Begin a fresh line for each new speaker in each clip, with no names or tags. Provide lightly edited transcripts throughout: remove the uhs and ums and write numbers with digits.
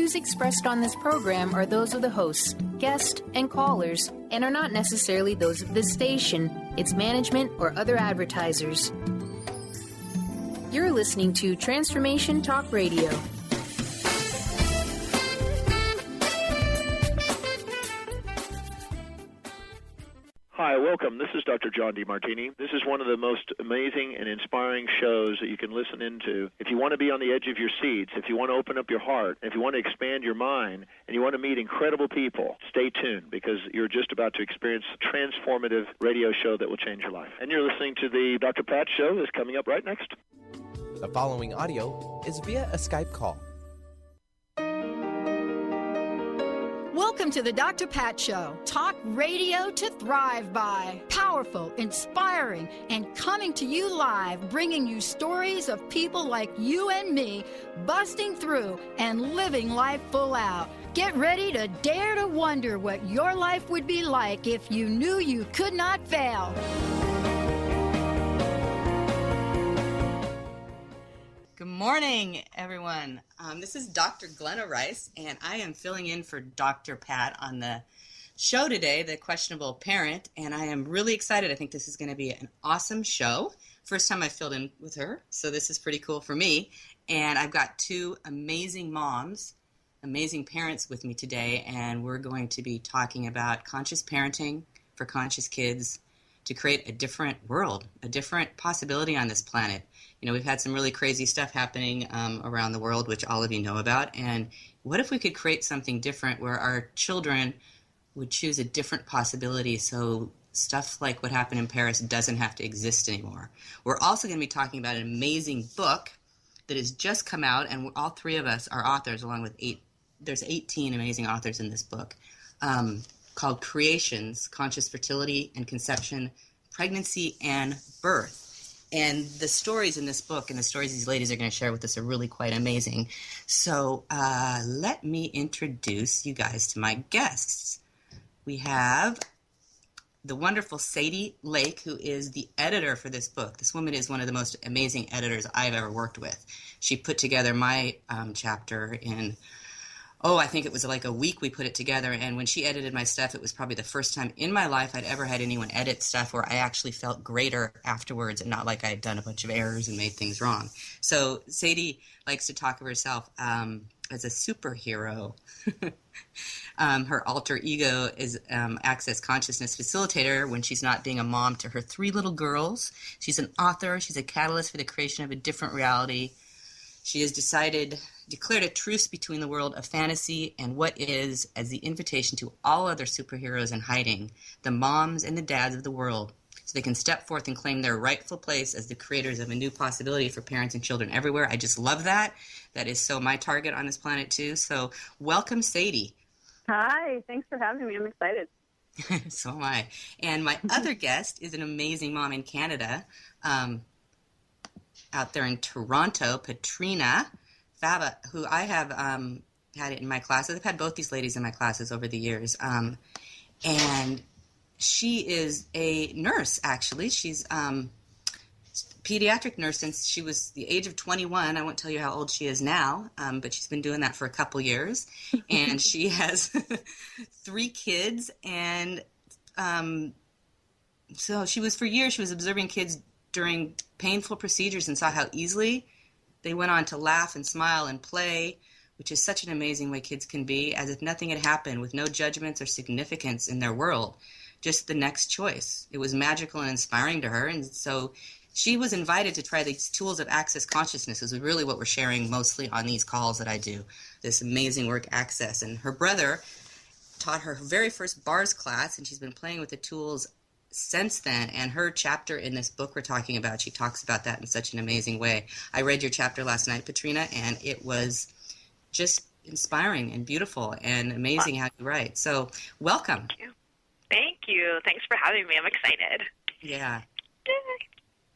views expressed on this program are those of the hosts, guests, and callers, and are not necessarily those of this station, its management, or other advertisers. You're listening to Transformation Talk Radio.
Hi, welcome. This is Dr. John DeMartini. This is one of the most amazing and inspiring shows that you can listen into. If you want to be on the edge of your seats, if you want to open up your heart, if you want to expand your mind, and you want to meet incredible people, stay tuned because you're just about to experience a transformative radio show that will change your life. And you're listening to the Dr. Pat Show that's coming up right next.
The following audio is via a Skype call.
Welcome to the Dr. Pat Show. Talk radio to thrive by. Powerful, inspiring, and coming to you live, bringing you stories of people like you and me busting through and living life full out. Get ready to dare to wonder what your life would be like if you knew you could not fail.
Good morning, everyone. This is Dr. Glenna Rice, and I am filling in for Dr. Pat on the show today, The Questionable Parent, and I am really excited. I think this is going to be an awesome show. First time I filled in with her, so this is pretty cool for me. And I've got two amazing moms, amazing parents with me today, and we're going to be talking about conscious parenting for conscious kids to create a different world, a different possibility on this planet. You know, we've had some really crazy stuff happening around the world, which all of you know about. And what if we could create something different where our children would choose a different possibility so stuff like what happened in Paris doesn't have to exist anymore? We're also going to be talking about an amazing book that has just come out, and all three of us are authors along with there's 18 amazing authors in this book, called Creations, Conscious Fertility and Conception, Pregnancy and Birth. And the stories in this book and the stories these ladies are going to share with us are really quite amazing. So let me introduce you guys to my guests. We have the wonderful Sadie Lake, who is the editor for this book. This woman is one of the most amazing editors I've ever worked with. She put together my chapter in I think it was like a week we put it together, and when she edited my stuff, it was probably the first time in my life I'd ever had anyone edit stuff where I actually felt greater afterwards and not like I had done a bunch of errors and made things wrong. So Sadie likes to talk of herself as a superhero. Her alter ego is Access Consciousness Facilitator when she's not being a mom to her 3 little girls. She's an author. She's a catalyst for the creation of a different reality. She has declared a truce between the world of fantasy and what is as the invitation to all other superheroes in hiding, the moms and the dads of the world, so they can step forth and claim their rightful place as the creators of a new possibility for parents and children everywhere. I just love that. That is so my target on this planet too. So welcome, Sadie.
Hi, thanks for having me. I'm excited.
So am I. And my other guest is an amazing mom in Canada, out there in Toronto, Patrina Fava, who I have had it in my classes. I've had both these ladies in my classes over the years. And she is a nurse, actually. She's a pediatric nurse since she was the age of 21. I won't tell you how old she is now, but she's been doing that for a couple years. And she has 3 kids. And so for years, she was observing kids during painful procedures and saw how easily they went on to laugh and smile and play, which is such an amazing way kids can be, as if nothing had happened, with no judgments or significance in their world, just the next choice. It was magical and inspiring to her, and so she was invited to try these tools of Access Consciousness, is really what we're sharing mostly on these calls that I do, this amazing work, Access. And her brother taught her very first bars class, and she's been playing with the tools since then, and her chapter in this book we're talking about, she talks about that in such an amazing way. I read your chapter last night, Patrina, and it was just inspiring and beautiful and amazing how you write. So welcome.
Thank you. Thank you. Thanks for having me. I'm excited.
Yeah.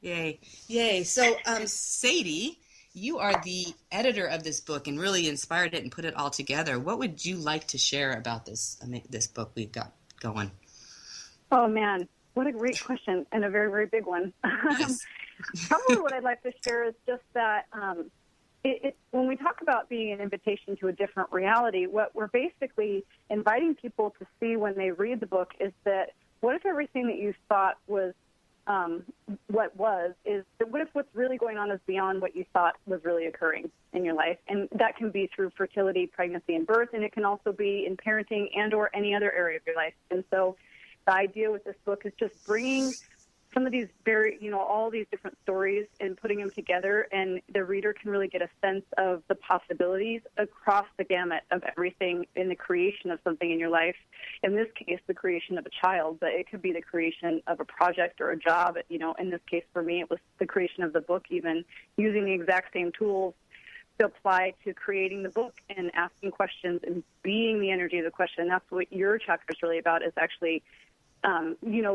Yay. So Sadie, you are the editor of this book and really inspired it and put it all together. What would you like to share about this book we've got going?
Oh, man. What a great question, and a very, very big one.
Yes.
Probably what I'd like to share is just that when we talk about being an invitation to a different reality, what we're basically inviting people to see when they read the book is that what if everything that you thought was what if what's really going on is beyond what you thought was really occurring in your life? And that can be through fertility, pregnancy, and birth, and it can also be in parenting and or any other area of your life. And so the idea with this book is just bringing some of these all these different stories and putting them together, and the reader can really get a sense of the possibilities across the gamut of everything in the creation of something in your life. In this case, the creation of a child, but it could be the creation of a project or a job. In this case for me, it was the creation of the book, even using the exact same tools to apply to creating the book and asking questions and being the energy of the question. And that's what your chapter is really about, is actually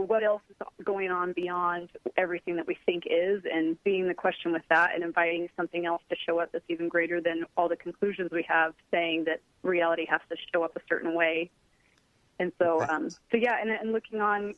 what else is going on beyond everything that we think is, and being the question with that and inviting something else to show up that's even greater than all the conclusions we have, saying that reality has to show up a certain way. And so, and looking on,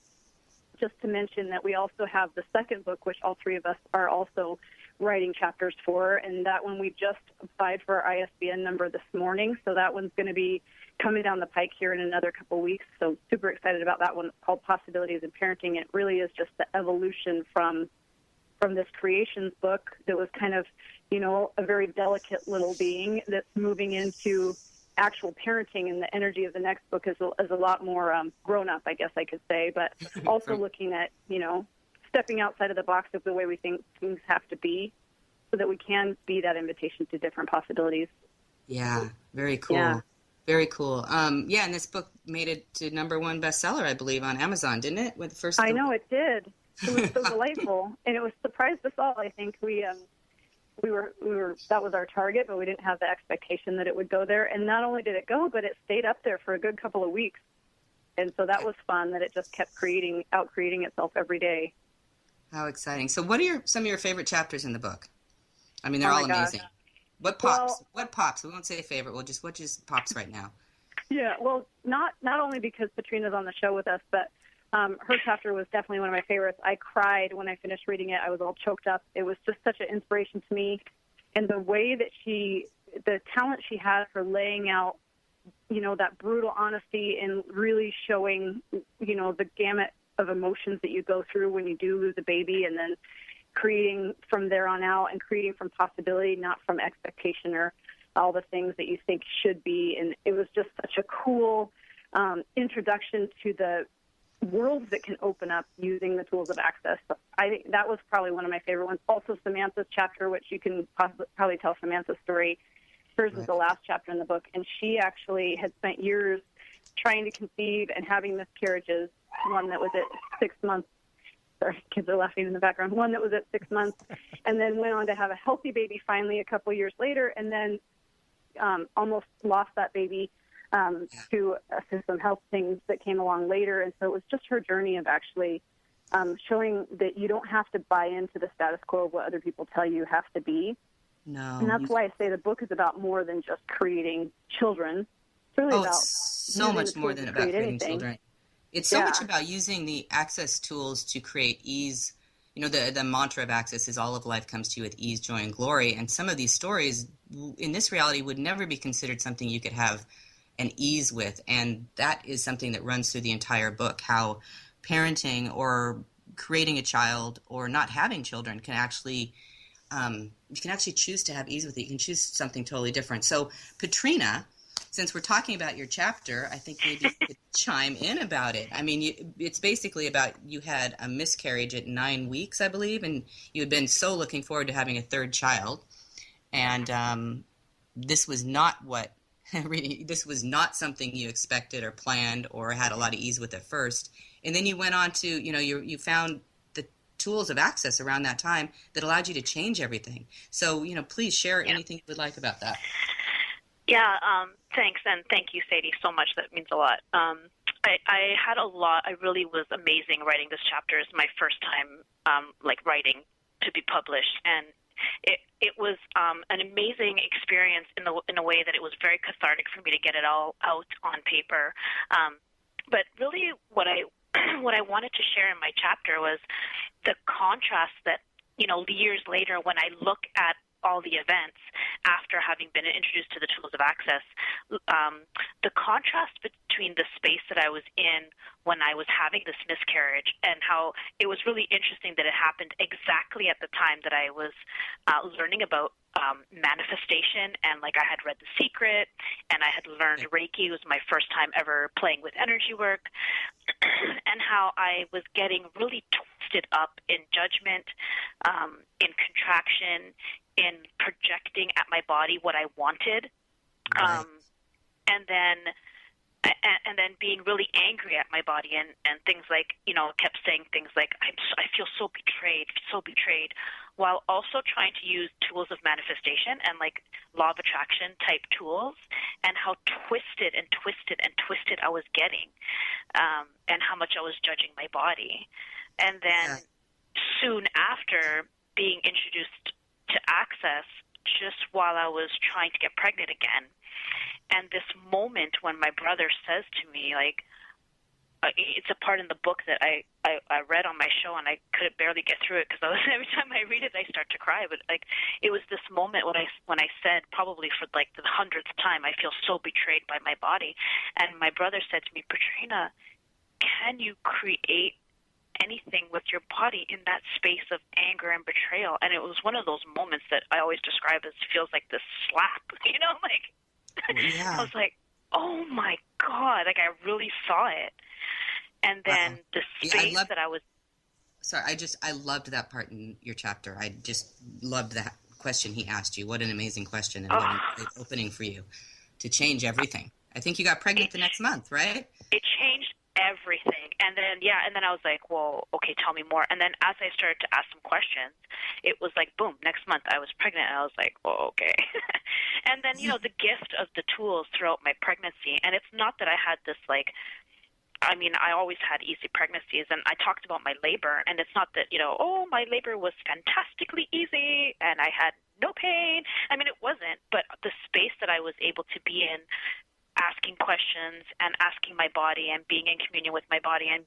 just to mention that we also have the second book, which all three of us are also writing chapters for, and that one we just applied for our ISBN number this morning, so that one's going to be coming down the pike here in another couple of weeks. So super excited about that one, called Possibilities in Parenting. It really is just the evolution from this creations book that was kind of, a very delicate little being that's moving into actual parenting, and the energy of the next book is a lot more grown up, I guess I could say, but also looking at, stepping outside of the box of the way we think things have to be, so that we can be that invitation to different possibilities.
Yeah, very cool.
Yeah.
Very cool. And this book made it to #1 bestseller, I believe, on Amazon, didn't it? With the first.
I know it did. It was so delightful, and it was surprised us all. I think we were that was our target, but we didn't have the expectation that it would go there. And not only did it go, but it stayed up there for a good couple of weeks. And so that was fun. That it just kept creating itself every day.
How exciting! So, what are some of your favorite chapters in the book? I mean, they're all amazing. What pops?
Well,
what pops? We won't say favorite. What just pops right now?
Yeah, well, not only because Patrina's on the show with us, but her chapter was definitely one of my favorites. I cried when I finished reading it. I was all choked up. It was just such an inspiration to me, and the way that the talent she had for laying out, that brutal honesty and really showing, the gamut of emotions that you go through when you do lose a baby, and then creating from there on out, and creating from possibility, not from expectation or all the things that you think should be. And it was just such a cool introduction to the worlds that can open up using the tools of access. So I think that was probably one of my favorite ones. Also Samantha's chapter, which you can probably tell Samantha's story. Hers was the last chapter in the book, and she actually had spent years trying to conceive and having miscarriages, one that was at 6 months. Sorry, kids are laughing in the background. One that was at 6 months, and then went on to have a healthy baby finally a couple years later, and then almost lost that baby to some health things that came along later. And so it was just her journey of actually showing that you don't have to buy into the status quo of what other people tell you have to be.
No.
And that's why I say the book is about more than just creating children. It's really about
so much more than about creating
anything.
children. It's so much about using the access tools to create ease. The mantra of access is all of life comes to you with ease, joy, and glory. And some of these stories in this reality would never be considered something you could have an ease with. And that is something that runs through the entire book, how parenting or creating a child or not having children can actually you can actually choose to have ease with it. You can choose something totally different. So, Patrina, since we're talking about your chapter, I think maybe you could chime in about it. I mean, it's basically about you had a miscarriage at 9 weeks, I believe, and you had been so looking forward to having a third child. And this was not this was not something you expected or planned or had a lot of ease with at first. And then you went on to, you found the tools of access around that time that allowed you to change everything. So, please share anything you would like about that.
Yeah, thanks, and thank you, Sadie, so much. That means a lot. I had a lot. I really was amazing writing this chapter. It's my first time, writing to be published, and it was an amazing experience in a way that it was very cathartic for me to get it all out on paper. But really, what I wanted to share in my chapter was the contrast that years later when I look at all the events after having been introduced to the tools of access, the contrast between the space that I was in when I was having this miscarriage and how it was really interesting that it happened exactly at the time that I was learning about manifestation, and like I had read The Secret and I had learned Reiki. It was my first time ever playing with energy work, and how I was getting really twisted up in judgment, in contraction, in projecting at my body what I wanted, and then being really angry at my body and things like, kept saying things like, I feel so betrayed, while also trying to use tools of manifestation and like law of attraction type tools, and how twisted I was getting, and how much I was judging my body. And then soon after being introduced to access, just while I was trying to get pregnant again, and this moment when my brother says to me, like, it's a part in the book that I read on my show, and I could barely get through it because every time I read it, I start to cry. But like, it was this moment when I said, probably for like the 100th time, I feel so betrayed by my body. And my brother said to me, Patrina, can you create anything with your body in that space of anger and betrayal? And it was one of those moments that I always describe as feels like this slap, like. I was like, oh my God, like I really saw it. And then the space that I was...
Sorry, I loved that part in your chapter. I just loved that question he asked you. What an amazing question, and what an opening for you to change everything. I think you got pregnant the next month, right?
It changed everything. And then I was like, well, okay, tell me more. And then as I started to ask some questions, it was like, boom, next month I was pregnant. And I was like, oh, okay. And then, the gift of the tools throughout my pregnancy. And it's not that I had this like, I always had easy pregnancies, and I talked about my labor, and it's not that, my labor was fantastically easy and I had no pain. It wasn't, but the space that I was able to be in, asking questions and asking my body and being in communion with my body and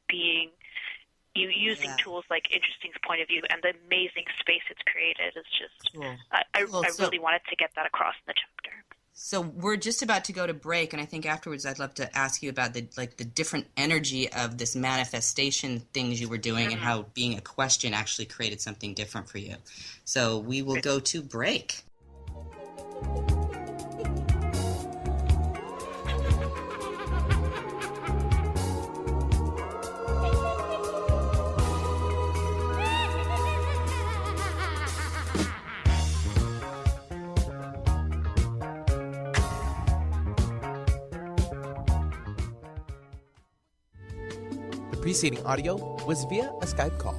using tools like Interesting's point of view and the amazing space it's created is just cool. I really wanted to get that across in the chapter.
So we're just about to go to break, and I think afterwards I'd love to ask you about the different energy of this manifestation things you were doing and how being a question actually created something different for you. So we will go to break.
Preceding audio was via a Skype call.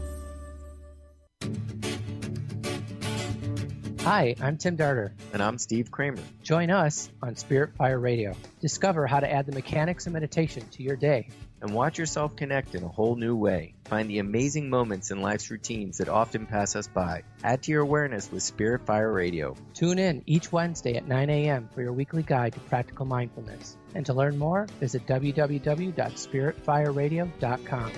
Hi, I'm Tim Darter.
And I'm Steve Kramer.
Join us on Spirit Fire Radio. Discover how to add the mechanics of meditation to your day.
And watch yourself connect in a whole new way. Find the amazing moments in life's routines that often pass us by. Add to your awareness with Spirit Fire Radio.
Tune in each Wednesday at 9 a.m. for your weekly guide to practical mindfulness. And to learn more, visit www.spiritfireradio.com.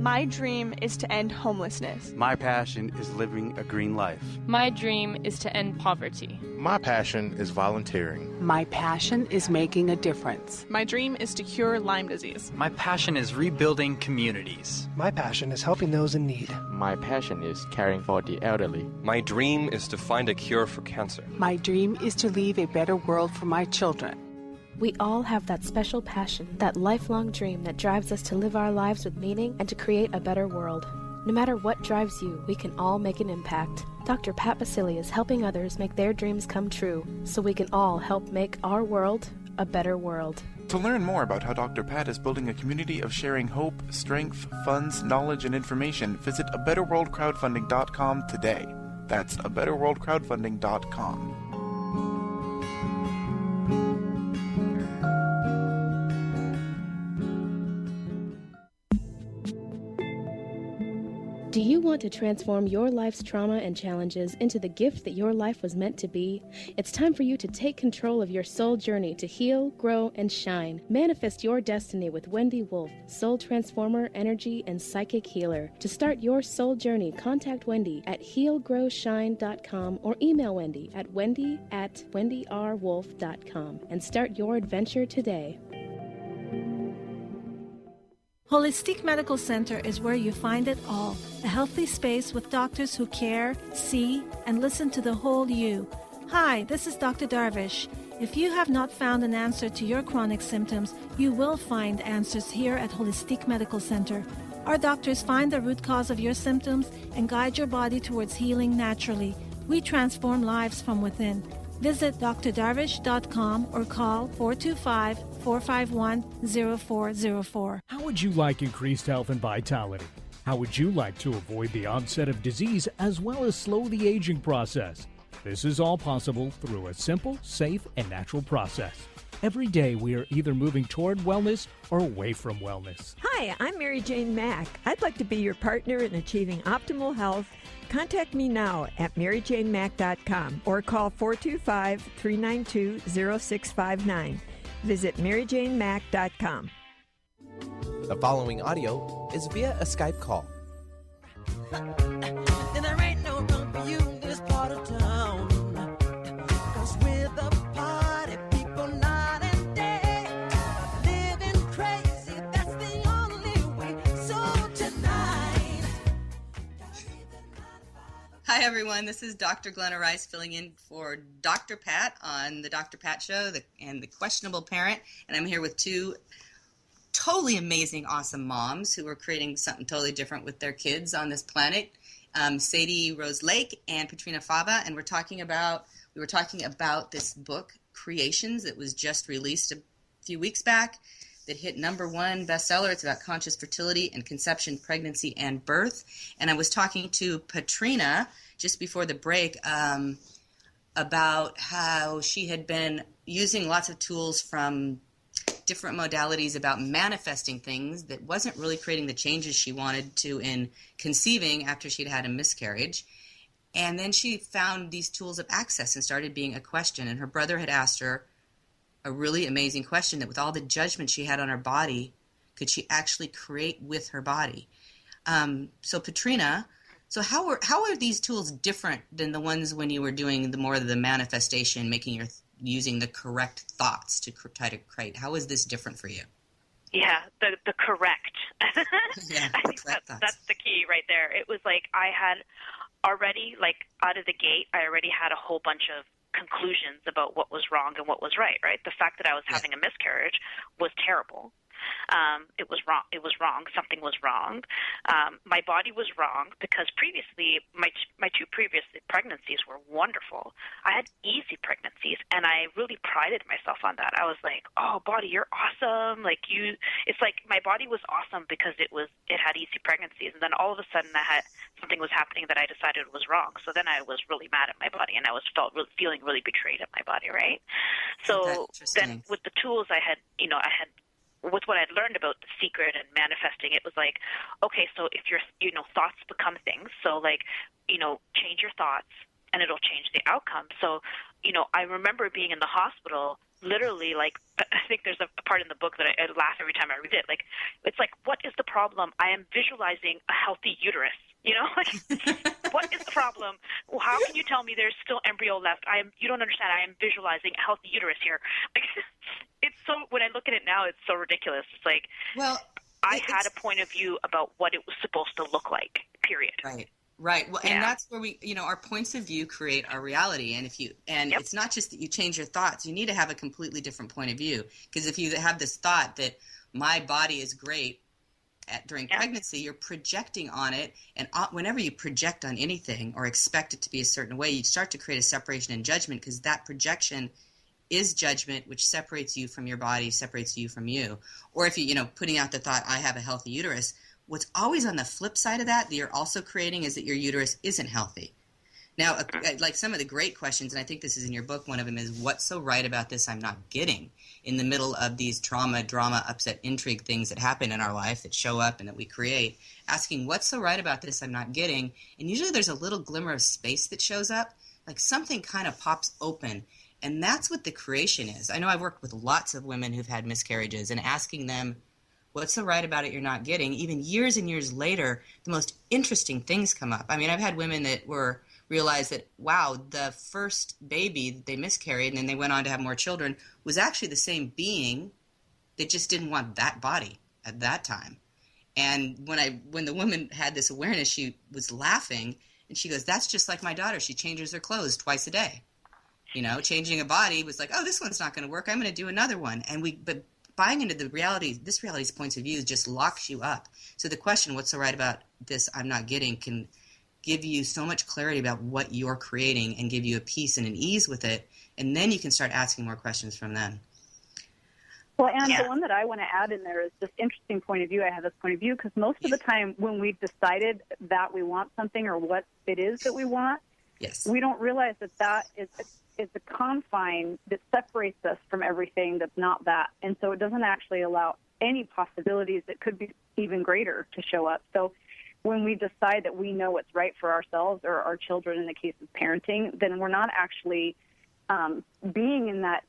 My dream is to end homelessness.
My passion is living a green life.
My dream is to end poverty.
My passion is volunteering.
My passion is making a difference.
My dream is to cure Lyme disease.
My passion is rebuilding communities.
My passion is helping those in need.
My passion is caring for the elderly.
My dream is to find a cure for cancer.
My dream is to leave a better world for my children.
We all have that special passion, that lifelong dream that drives us to live our lives with meaning and to create a better world. No matter what drives you, we can all make an impact. Dr. Pat Basili is helping others make their dreams come true, so we can all help make our world a better world.
To learn more about how Dr. Pat is building a community of sharing hope, strength, funds, knowledge, and information, visit abetterworldcrowdfunding.com today. That's abetterworldcrowdfunding.com.
Do you want to transform your life's trauma and challenges into the gift that your life was meant to be? It's time for you to take control of your soul journey to heal, grow, and shine. Manifest your destiny with Wendy Wolf, soul transformer, energy, and psychic healer. To start your soul journey, contact Wendy at healgrowshine.com or email Wendy at wendy@wendyrwolf.com and start your adventure today.
Holistic Medical Center is where you find it all. A healthy space with doctors who care, see, and listen to the whole you. Hi, this is Dr. Darvish. If you have not found an answer to your chronic symptoms, you will find answers here at Holistic Medical Center. Our doctors find the root cause of your symptoms and guide your body towards healing naturally. We transform lives from within. Visit drdarvish.com or call 425-451-0404.
How would you like increased health and vitality? How would you like to avoid the onset of disease as well as slow the aging process? This is all possible through a simple, safe, and natural process. Every day we are either moving toward wellness or away from wellness.
Hi, I'm Mary Jane Mack. I'd like to be your partner in achieving optimal health. Contact me now at maryjanemack.com or call 425-392-0659. Visit maryjanemack.com.
The following audio is via a Skype call.
And there ain't no room for you in this part of town. 'Cause we're the party people night and day. Living crazy, that's the only way. So tonight.
Hi, everyone. This is Dr. Glenna Rice filling in for Dr. Pat on the Dr. Pat Show and the Questionable Parent. And I'm here with two totally amazing, awesome moms who are creating something totally different with their kids on this planet. Sadie Rose Lake and Katrina Fava. And we were talking about this book, Creations, that was just released a few weeks back, that hit #1 bestseller. It's about conscious fertility and conception, pregnancy, and birth. And I was talking to Katrina just before the break about how she had been using lots of tools from different modalities about manifesting things that wasn't really creating the changes she wanted to in conceiving after she'd had a miscarriage. And then she found these tools of access and started being a question. And her brother had asked her a really amazing question, that with all the judgment she had on her body, could she actually create with her body? So Katrina, so how are these tools different than the ones when you were doing the manifestation, using the correct thoughts to try to create? How is this different for you?
Yeah, the correct.
Yeah,
I think that's the key right there. It was like I had already, like out of the gate, I already had a whole bunch of conclusions about what was wrong and what was right, right? The fact that I was having a miscarriage was terrible. It was wrong. It was wrong. Something was wrong. My body was wrong because previously my two previous pregnancies were wonderful. I had easy pregnancies, and I really prided myself on that. I was like, "Oh, body, you're awesome!" Like you, it's like my body was awesome because it had easy pregnancies, and then all of a sudden something was happening that I decided was wrong. So then I was really mad at my body, and I was feeling really betrayed at my body, right? So then with the tools I had with what I'd learned about The Secret and manifesting, it was like, okay, so if your thoughts become things, so like, change your thoughts and it'll change the outcome. So, I remember being in the hospital, literally, like, I think there's a part in the book that I laugh every time I read it. Like, it's like, what is the problem? I am visualizing a healthy uterus. What is the problem? Well, how can you tell me there's still embryo left? You don't understand. I am visualizing a healthy uterus here. Like, it's so, when I look at it now, it's so ridiculous. It's like, I had a point of view about what it was supposed to look like, period.
Right. Well, and that's where we, our points of view create our reality. And it's not just that you change your thoughts, you need to have a completely different point of view. Because if you have this thought that my body is great during pregnancy, you're projecting on it. And whenever you project on anything or expect it to be a certain way, you start to create a separation and judgment, because that projection is judgment, which separates you from your body, separates you from you. Or if putting out the thought, I have a healthy uterus, what's always on the flip side of that you're also creating is that your uterus isn't healthy. Now, like some of the great questions, and I think this is in your book, one of them is, what's so right about this I'm not getting? In the middle of these trauma, drama, upset, intrigue things that happen in our life that show up and that we create, asking, what's so right about this I'm not getting? And usually there's a little glimmer of space that shows up, like something kind of pops open. And that's what the creation is. I know I've worked with lots of women who've had miscarriages, and asking them, what's so right about it you're not getting? Even years and years later, the most interesting things come up. I mean, I've had women that realized that, wow, the first baby that they miscarried and then they went on to have more children was actually the same being. They just didn't want that body at that time. And when the woman had this awareness, she was laughing, and she goes, that's just like my daughter. She changes her clothes twice a day. You know, changing a body was like, oh, this one's not going to work. I'm going to do another one. But buying into the reality, this reality's points of view just locks you up. So the question, what's so right about this I'm not getting, can give you so much clarity about what you're creating and give you a peace and an ease with it. And then you can start asking more questions from them.
Well, and the one that I want to add in there is this interesting point of view. I have this point of view because most of the time when we've decided that we want something or what it is that we want, we don't realize that is the confine that separates us from everything that's not that. And so it doesn't actually allow any possibilities that could be even greater to show up. So when we decide that we know what's right for ourselves or our children in the case of parenting, then we're not actually being in that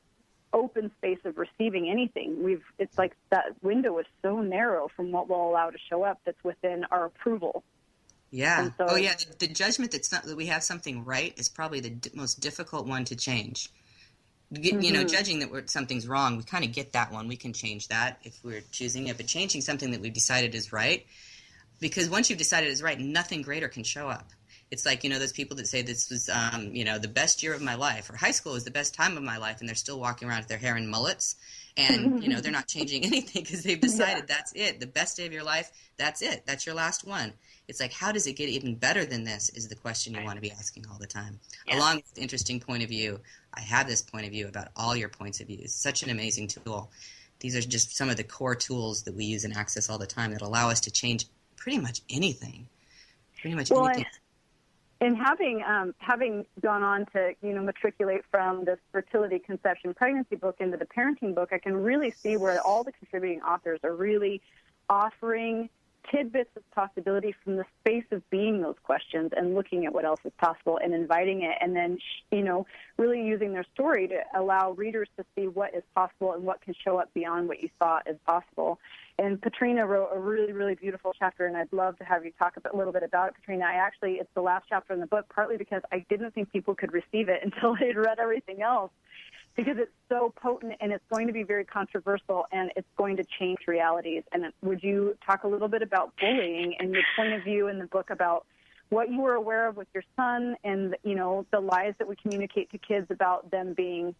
open space of receiving anything. It's like that window is so narrow from what we'll allow to show up that's within our approval.
Yeah. So, the judgment that we have something right is probably the most difficult one to change. You know, judging that something's wrong, we kind of get that one. We can change that if we're choosing it. But changing something that we've decided is right, because once you've decided it's right, nothing greater can show up. It's like, you know, those people that say this was, you know, the best year of my life, or high school was the best time of my life, and they're still walking around with their hair in mullets, and, you know, they're not changing anything because they've decided that's it. The best day of your life, that's it. That's your last one. It's like, how does it get even better than this is the question you want to be asking all the time. Along with the interesting point of view, I have this point of view about all your points of view. It's such an amazing tool. These are just some of the core tools that we use and access all the time that allow us to change pretty much anything. Anything.
And having gone on to, you know, matriculate from this fertility, conception, pregnancy book into the parenting book, I can really see where all the contributing authors are really offering tidbits of possibility from the space of being those questions and looking at what else is possible and inviting it, and then, you know, really using their story to allow readers to see what is possible and what can show up beyond what you thought is possible. And Katrina wrote a really, really beautiful chapter, and I'd love to have you talk a little bit about it, Katrina. It's the last chapter in the book, partly because I didn't think people could receive it until they'd read everything else, because it's so potent and it's going to be very controversial and it's going to change realities. And would you talk a little bit about bullying and your point of view in the book about what you were aware of with your son and, you know, the lies that we communicate to kids about them being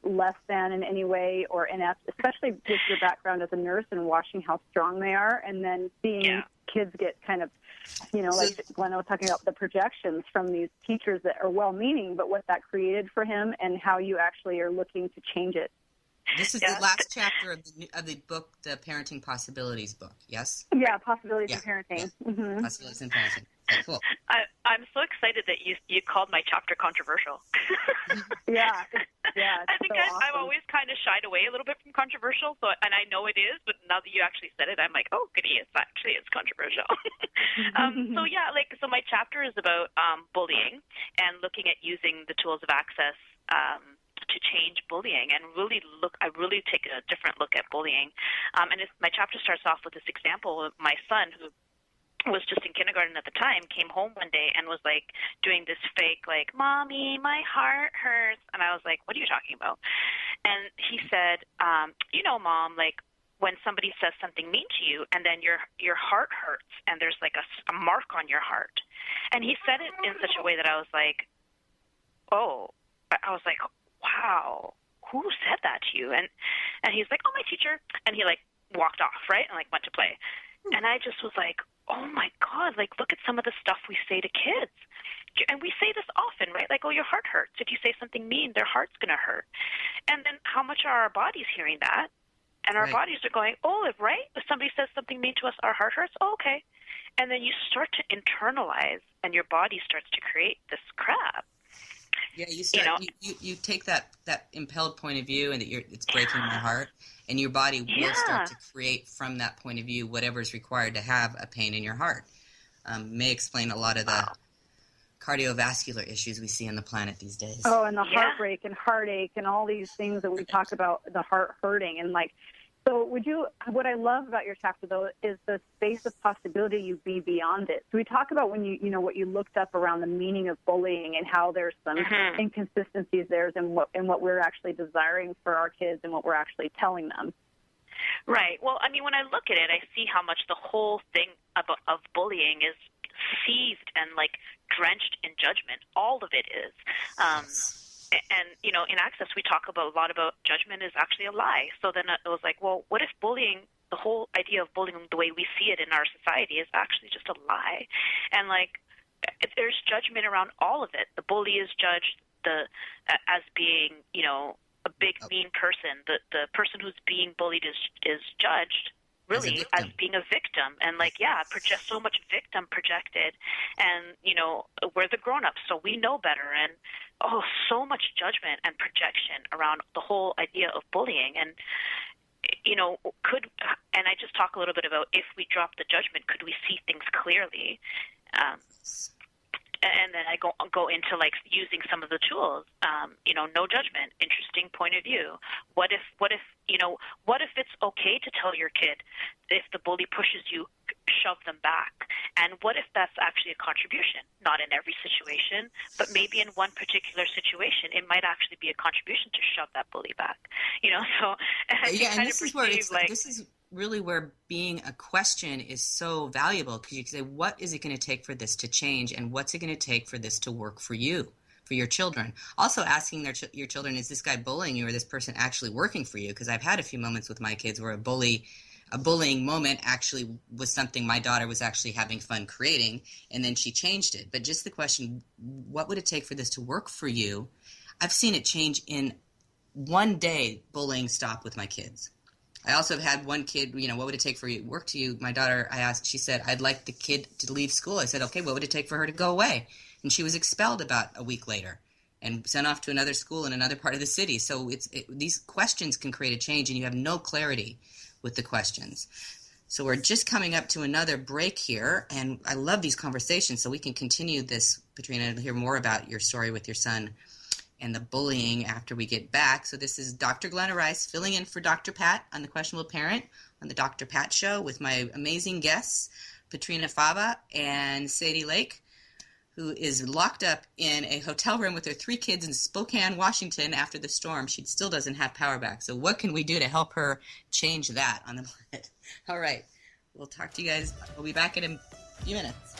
less than in any way or inept, especially with your background as a nurse and watching how strong they are, and then seeing kids get kind of, you know, like Glenna was talking about the projections from these teachers that are well-meaning, but what that created for him and how you actually are looking to change it.
This is the last chapter of the book, the Parenting Possibilities book, yes?
Yeah, Possibilities in Parenting.
Yeah. Mm-hmm. Possibilities in Parenting. Okay, cool.
I'm so excited that you called my chapter controversial.
I
think I've always kind of shied away a little bit from controversial, and I know it is, but now that you actually said it, I'm like, oh, goody, it's controversial. So my chapter is about bullying and looking at using the tools of access to change bullying, and I really take a different look at bullying. My chapter starts off with this example of my son, who was just in kindergarten at the time, came home one day and was like doing this fake, like, Mommy, my heart hurts. And I was like, what are you talking about? And he said, you know, Mom, like when somebody says something mean to you and then your heart hurts and there's like a mark on your heart. And he said it in such a way that I was like, wow, who said that to you? And he's like, oh, my teacher. And he like walked off, right? And like went to play. And I just was like, oh my God, like look at some of the stuff we say to kids. And we say this often, right? Like, oh, your heart hurts. If you say something mean, their heart's going to hurt. And then how much are our bodies hearing that? And our bodies are going, oh, right? If somebody says something mean to us, our heart hurts? Oh, okay. and then you start to internalize, and your body starts to create this crap.
Yeah, you take that impelled point of view, and that it's breaking my heart, and your body will start to create from that point of view whatever is required to have a pain in your heart. May explain a lot of the cardiovascular issues we see on the planet these days.
Oh, and the heartbreak and heartache and all these things that we talk about, the heart hurting. And so what I love about your chapter, though, is the space of possibility you be beyond it. So we talk about when what you looked up around the meaning of bullying and how there's some inconsistencies there in what we're actually desiring for our kids and what we're actually telling them.
Right. Well, I mean, when I look at it, I see how much the whole thing of bullying is seized and drenched in judgment. All of it is. And, in Access, we talk a lot about judgment is actually a lie. So then it was like, well, what if bullying, the whole idea of bullying the way we see it in our society is actually just a lie? And, there's judgment around all of it. The bully is judged as being, a big, mean person. The person who's being bullied is judged really as being a victim, and so much victim projected, and we're the grown-ups, so we know better, and so much judgment and projection around the whole idea of bullying. And and I just talk a little bit about, if we drop the judgment, could we see things clearly? And then I go into using some of the tools. No judgment, interesting point of view. What if it's okay to tell your kid, if the bully pushes you, shove them back? And what if that's actually a contribution? Not in every situation, but maybe in one particular situation, it might actually be a contribution to shove that bully back. And this is where
this is really where being a question is so valuable, because you can say, what is it going to take for this to change, and what's it going to take for this to work for you, for your children? Also asking your children, is this guy bullying you, or this person actually working for you? Because I've had a few moments with my kids where a bullying moment actually was something my daughter was actually having fun creating, and then she changed it. But just the question, what would it take for this to work for you? I've seen it change in one day. Bullying stopped with my kids. I also have had one kid, what would it take for you to work to you? My daughter, I asked, she said, I'd like the kid to leave school. I said, okay, what would it take for her to go away? And she was expelled about a week later and sent off to another school in another part of the city. So these questions can create a change, and you have no clarity with the questions. So we're just coming up to another break here, and I love these conversations, so we can continue this, Patrina, and hear more about your story with your son and the bullying after we get back. So this is Dr. Glenna Rice filling in for Dr. Pat on The Questionable Parent on the Dr. Pat Show with my amazing guests, Patrina Fava and Sadie Lake, who is locked up in a hotel room with her 3 kids in Spokane, Washington after the storm. She still doesn't have power back. So what can we do to help her change that on the planet? All right. We'll talk to you guys. We'll be back in a few minutes.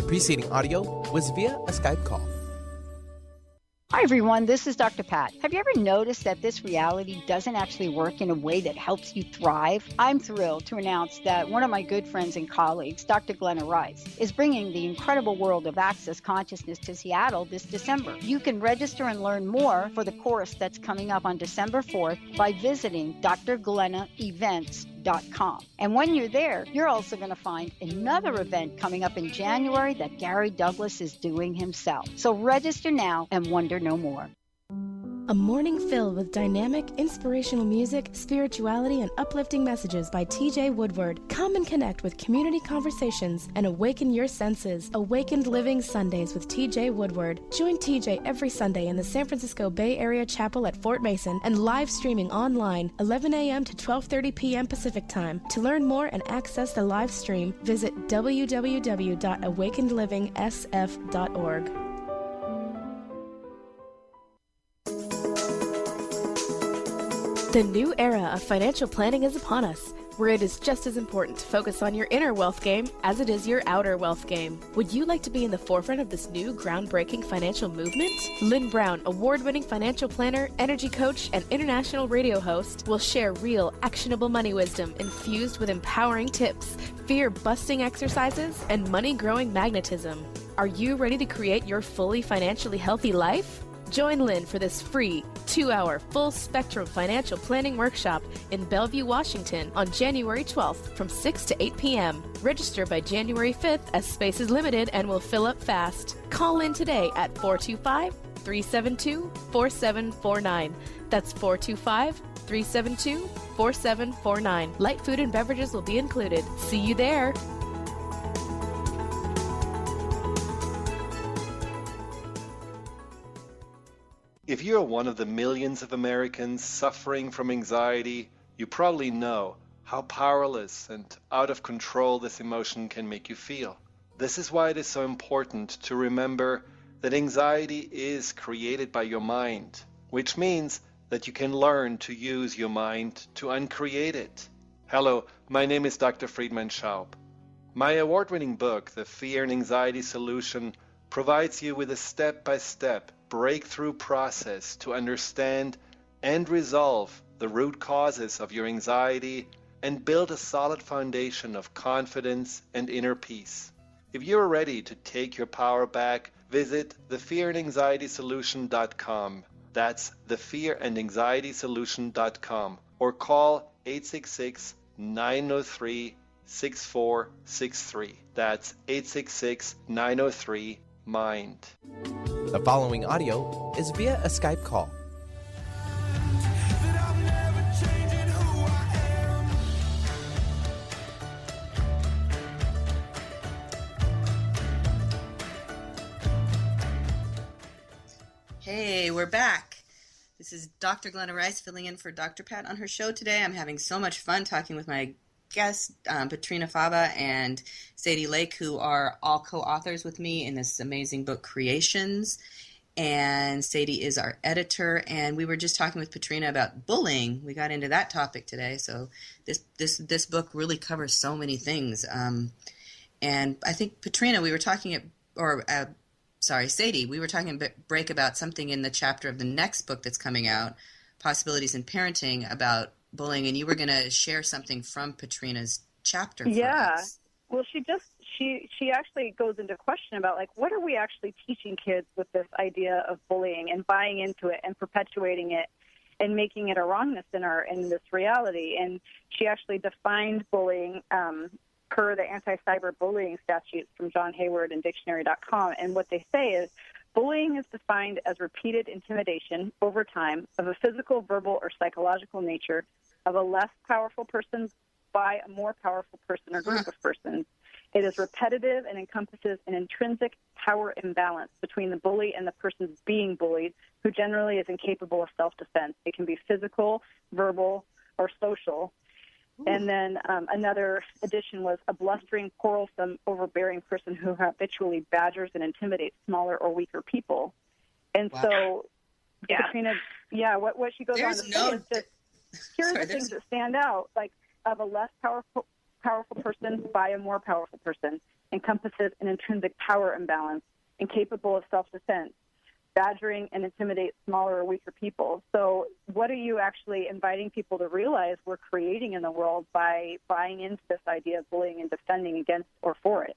Preceding audio was via a Skype call.
Hi, everyone. This is Dr. Pat. Have you ever noticed that this reality doesn't actually work in a way that helps you thrive? I'm thrilled to announce that one of my good friends and colleagues, Dr. Glenna Rice, is bringing the incredible world of Access Consciousness to Seattle this December. You can register and learn more for the course that's coming up on December 4th by visiting drglennaevents.com. And when you're there, you're also going to find another event coming up in January that Gary Douglas is doing himself. So register now and wonder no more.
A morning filled with dynamic, inspirational music, spirituality, and uplifting messages by TJ Woodward. Come and connect with community conversations and awaken your senses. Awakened Living Sundays with TJ Woodward. Join TJ every Sunday in the San Francisco Bay Area Chapel at Fort Mason and live streaming online 11 a.m. to 12:30 p.m. Pacific Time. To learn more and access the live stream, visit www.awakenedlivingsf.org. The new era of financial planning is upon us. where it is just as important to focus on your inner wealth game as it is your outer wealth game. Would you like to be in the forefront of this new groundbreaking financial movement? Lynn Brown, award-winning financial planner, energy coach, and international radio host, will share real, actionable money wisdom infused with empowering tips, fear-busting exercises, and money-growing magnetism. Are you ready to create your fully financially healthy life? Join Lynn for this free 2-hour full-spectrum financial planning workshop in Bellevue, Washington on January 12th from 6 to 8 p.m. Register by January 5th as space is limited and will fill up fast. Call in today at 425-372-4749. That's 425-372-4749. Light food and beverages will be included. See you there.
If you're one of the millions of Americans suffering from anxiety, you probably know how powerless and out of control this emotion can make you feel. This is why it is so important to remember that anxiety is created by your mind, which means that you can learn to use your mind to uncreate it. Hello, my name is Dr. Friedman Schaub. My award-winning book, The Fear and Anxiety Solution, provides you with a step-by-step breakthrough process to understand and resolve the root causes of your anxiety and build a solid foundation of confidence and inner peace. If you're ready to take your power back, visit thefearandanxietysolution.com. That's thefearandanxietysolution.com, or call 866-903-6463. That's 866-903-MIND.
The following audio is via a Skype call.
Hey, we're back. This is Dr. Glenna Rice filling in for Dr. Pat on her show today. I'm having so much fun talking with my guests, Patrina Fava and Sadie Lake, who are all co-authors with me in this amazing book, Creations. And Sadie is our editor, and we were just talking with Patrina about bullying. We got into that topic today, so this book really covers so many things. And I think Patrina, Sadie, we were talking a break about something in the chapter of the next book that's coming out, Possibilities in Parenting, about bullying, and you were going to share something from Patrina's chapter for us.
Well, she actually goes into question about, like, what are we actually teaching kids with this idea of bullying and buying into it and perpetuating it and making it a wrongness in this reality. And she actually defined bullying per the anti-cyberbullying statutes from John Hayward and dictionary.com. And what they say is, bullying is defined as repeated intimidation over time of a physical, verbal, or psychological nature of a less powerful person by a more powerful person or group of persons. It is repetitive and encompasses an intrinsic power imbalance between the bully and the person being bullied, who generally is incapable of self-defense. It can be physical, verbal, or social. And then another addition was a blustering, quarrelsome, overbearing person who habitually badgers and intimidates smaller or weaker people. And so, Katrina, what she goes on to say is just, here are the things that stand out, like of a less powerful person by a more powerful person, encompasses an intrinsic power imbalance, incapable of self-defense, badgering and intimidate smaller or weaker people. So what are you actually inviting people to realize we're creating in the world by buying into this idea of bullying and defending against or for it?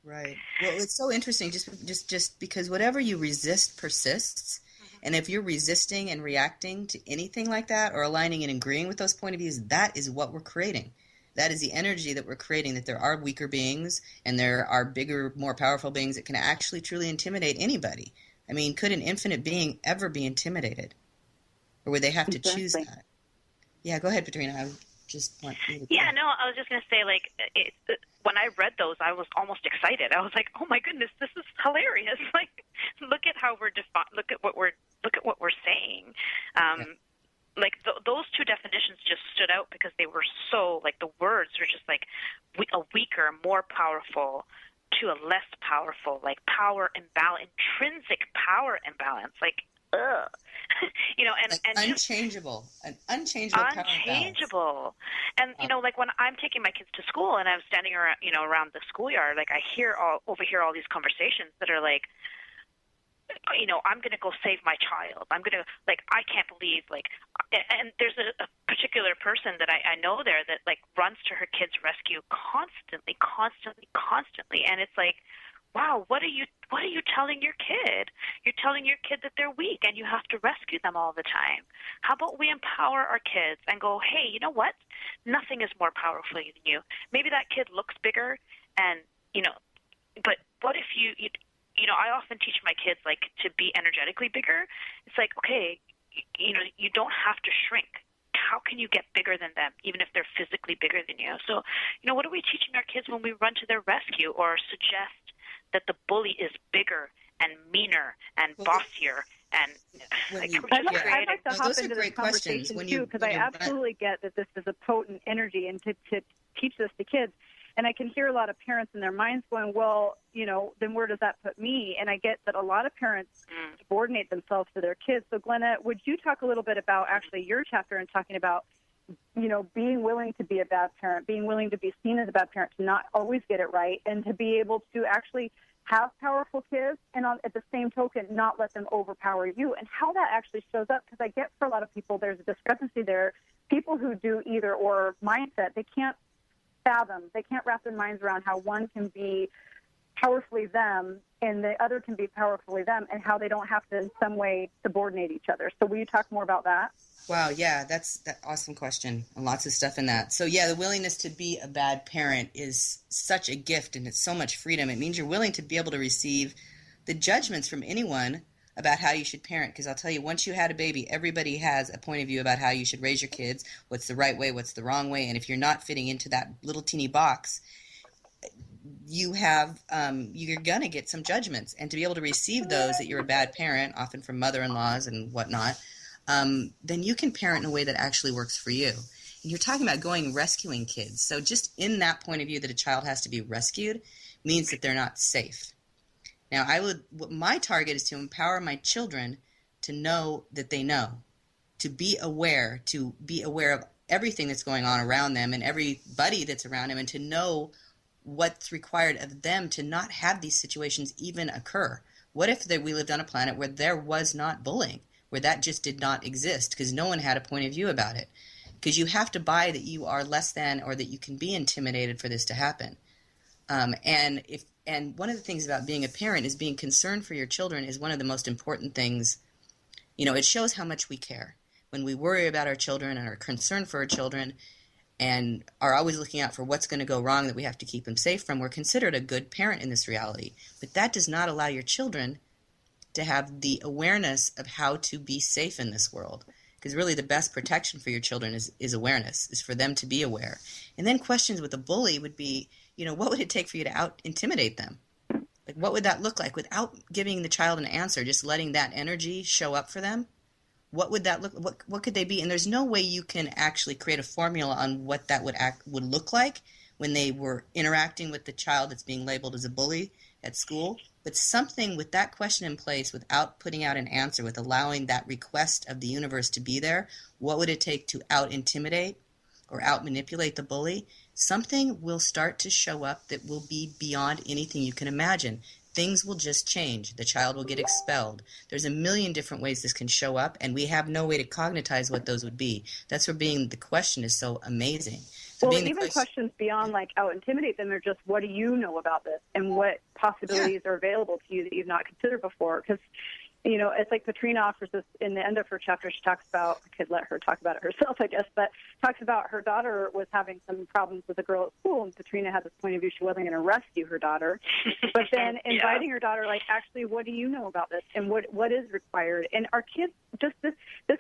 Right. Well, it's so interesting just because whatever you resist persists. And if you're resisting and reacting to anything like that or aligning and agreeing with those point of views, that is what we're creating. That is the energy that we're creating, that there are weaker beings and there are bigger, more powerful beings that can actually truly intimidate anybody. I mean, could an infinite being ever be intimidated? Or would they have to choose that? Yeah, go ahead, Patrina. I just want you to...
Yeah, no, I was just going to say, like, when I read those, I was almost excited. I was like, oh my goodness, this is hilarious. Like, look at how look at what we're saying. Like, those two definitions just stood out because they were so, like, the words were just like a weaker, more powerful to a less powerful, like power imbalance, intrinsic power imbalance. Like, ugh. And
unchangeable, an unchangeable power balance.
Unchangeable. And like when I'm taking my kids to school and I'm standing around, around the schoolyard, like I overhear all these conversations that are like, I'm going to go save my child. I'm going to, I can't believe, and there's a particular person that I know there that, runs to her kid's rescue constantly. And it's like, wow, what are you telling your kid? You're telling your kid that they're weak and you have to rescue them all the time. How about we empower our kids and go, hey, you know what? Nothing is more powerful than you. Maybe that kid looks bigger and, but what if you I often teach my kids, to be energetically bigger. It's like, okay, you don't have to shrink. How can you get bigger than them, even if they're physically bigger than you? So, what are we teaching our kids when we run to their rescue or suggest that the bully is bigger and meaner and bossier? And
I'd like to hop into this conversation too, because I absolutely get that this is a potent energy, and to teach this to kids. And I can hear a lot of parents in their minds going, well, then where does that put me? And I get that a lot of parents subordinate themselves to their kids. So, Glenna, would you talk a little bit about actually your chapter and talking about, being willing to be a bad parent, being willing to be seen as a bad parent, to not always get it right, and to be able to actually have powerful kids and at the same token not let them overpower you, and how that actually shows up? Because I get for a lot of people there's a discrepancy there. People who do either or mindset, they can't fathom, they can't wrap their minds around how one can be powerfully them and the other can be powerfully them, and how they don't have to in some way subordinate each other. So will you talk more about that?
Wow, yeah, that's an awesome question, and lots of stuff in that. So yeah, the willingness to be a bad parent is such a gift, and it's so much freedom. It means you're willing to be able to receive the judgments from anyone about how you should parent, because I'll tell you, once you had a baby, everybody has a point of view about how you should raise your kids, what's the right way, what's the wrong way, and if you're not fitting into that little teeny box, you're going to get some judgments. And to be able to receive those, that you're a bad parent, often from mother-in-laws and whatnot, then you can parent in a way that actually works for you. And you're talking about rescuing kids. So just in that point of view that a child has to be rescued means that they're not safe. Now, my target is to empower my children to know that they know, to be aware of everything that's going on around them and everybody that's around them, and to know what's required of them to not have these situations even occur. What if we lived on a planet where there was not bullying, where that just did not exist because no one had a point of view about it? Because you have to buy that you are less than, or that you can be intimidated for this to happen. And one of the things about being a parent is being concerned for your children is one of the most important things. It shows how much we care. When we worry about our children and are concerned for our children and are always looking out for what's going to go wrong that we have to keep them safe from, we're considered a good parent in this reality. But that does not allow your children to have the awareness of how to be safe in this world. Because really the best protection for your children is awareness, is for them to be aware. And then questions with a bully would be, what would it take for you to out-intimidate them? Like, what would that look like without giving the child an answer, just letting that energy show up for them? What would that look? What could they be? And there's no way you can actually create a formula on what that would look like when they were interacting with the child that's being labeled as a bully at school. But something with that question in place, without putting out an answer, with allowing that request of the universe to be there, what would it take to out-intimidate or out-manipulate the bully? Something will start to show up that will be beyond anything you can imagine. Things will just change. The child will get expelled. There's a million different ways this can show up, and we have no way to cognitize what those would be. That's where the question is so amazing. So
well, even questions beyond out-intimidate them are just, what do you know about this? And what possibilities are available to you that you've not considered before? Because, it's like Katrina offers this in the end of her chapter. She talks about, I could let her talk about it herself, I guess, but talks about her daughter was having some problems with a girl at school, and Katrina had this point of view she wasn't going to rescue her daughter. But then inviting her daughter, actually, what do you know about this? And what is required? And our kids, just this